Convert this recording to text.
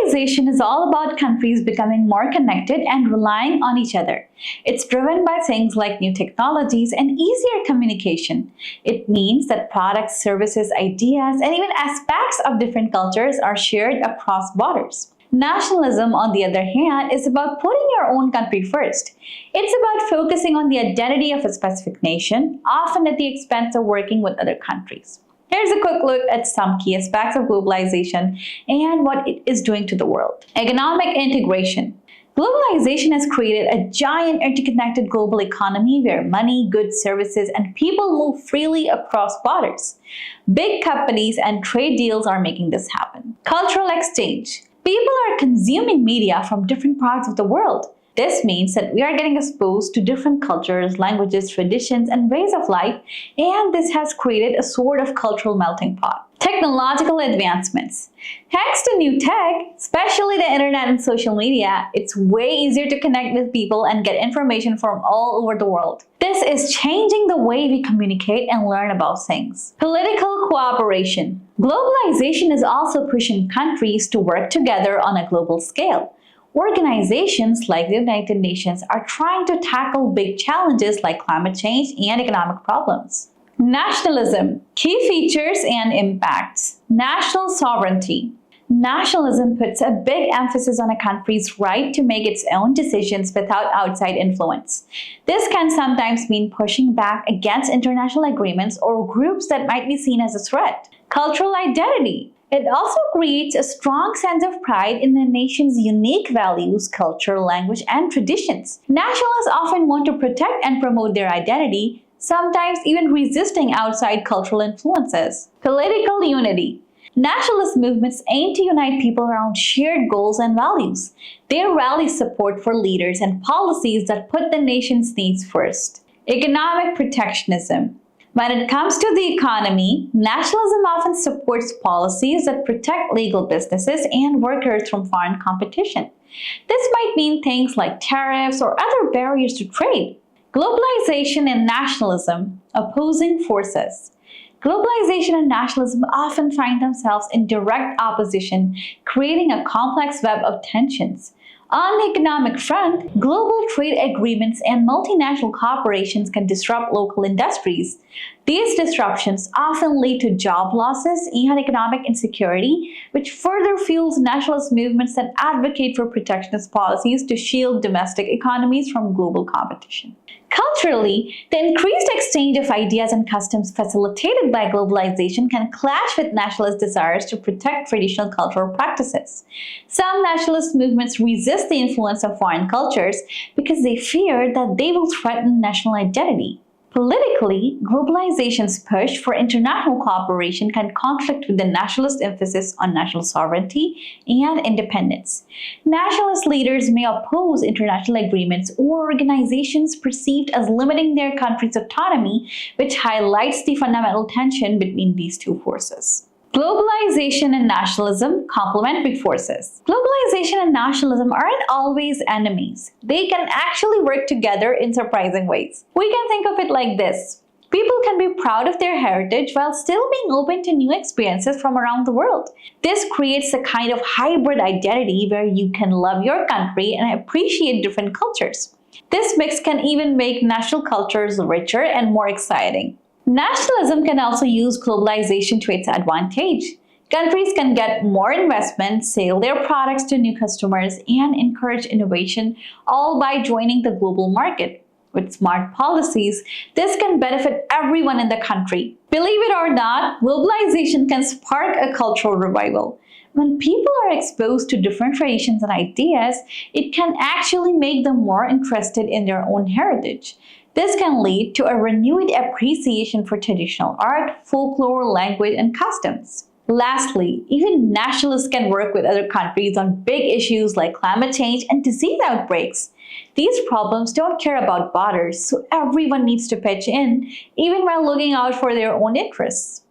Globalization is all about countries becoming more connected and relying on each other. It's driven by things like new technologies and easier communication. It means that products, services, ideas, and even aspects of different cultures are shared across borders. Nationalism, on the other hand, is about putting your own country first. It's about focusing on the identity of a specific nation, often at the expense of working with other countries. Here's a quick look at some key aspects of globalization and what it is doing to the world. Economic integration. Globalization has created a giant interconnected global economy where money, goods, services, and people move freely across borders. Big companies and trade deals are making this happen. Cultural exchange. People are consuming media from different parts of the world. This means that we are getting exposed to different cultures, languages, traditions, and ways of life, and this has created a sort of cultural melting pot. Technological advancements. Thanks to new tech, especially the internet and social media, it's way easier to connect with people and get information from all over the world. This is changing the way we communicate and learn about things. Political cooperation. Globalization is also pushing countries to work together on a global scale. Organizations like the United Nations are trying to tackle big challenges like climate change and economic problems. Nationalism. Key features and impacts. National sovereignty. Nationalism puts a big emphasis on a country's right to make its own decisions without outside influence. This can sometimes mean pushing back against international agreements or groups that might be seen as a threat. Cultural identity. It also creates a strong sense of pride in the nation's unique values, culture, language, and traditions. Nationalists often want to protect and promote their identity, sometimes even resisting outside cultural influences. Political unity. Nationalist movements aim to unite people around shared goals and values. They rally support for leaders and policies that put the nation's needs first. Economic protectionism. When it comes to the economy, nationalism often supports policies that protect legal businesses and workers from foreign competition. This might mean things like tariffs or other barriers to trade. Globalization and nationalism, opposing forces. Globalization and nationalism often find themselves in direct opposition, creating a complex web of tensions. On the economic front, global trade agreements and multinational corporations can disrupt local industries. These disruptions often lead to job losses and economic insecurity, which further fuels nationalist movements that advocate for protectionist policies to shield domestic economies from global competition. Culturally, the increased exchange of ideas and customs facilitated by globalization can clash with nationalist desires to protect traditional cultural practices. Some nationalist movements resist the influence of foreign cultures because they fear that they will threaten national identity. Politically, globalization's push for international cooperation can conflict with the nationalist emphasis on national sovereignty and independence. Nationalist leaders may oppose international agreements or organizations perceived as limiting their country's autonomy, which highlights the fundamental tension between these two forces. Globalization and nationalism, complementary forces. Globalization and nationalism aren't always enemies. They can actually work together in surprising ways. We can think of it like this. People can be proud of their heritage while still being open to new experiences from around the world. This creates a kind of hybrid identity where you can love your country and appreciate different cultures. This mix can even make national cultures richer and more exciting. Nationalism can also use globalization to its advantage. Countries can get more investment, sell their products to new customers, and encourage innovation, all by joining the global market. With smart policies, this can benefit everyone in the country. Believe it or not, globalization can spark a cultural revival. When people are exposed to different traditions and ideas, it can actually make them more interested in their own heritage. This can lead to a renewed appreciation for traditional art, folklore, language, and customs. Lastly, even nationalists can work with other countries on big issues like climate change and disease outbreaks. These problems don't care about borders, so everyone needs to pitch in, even while looking out for their own interests.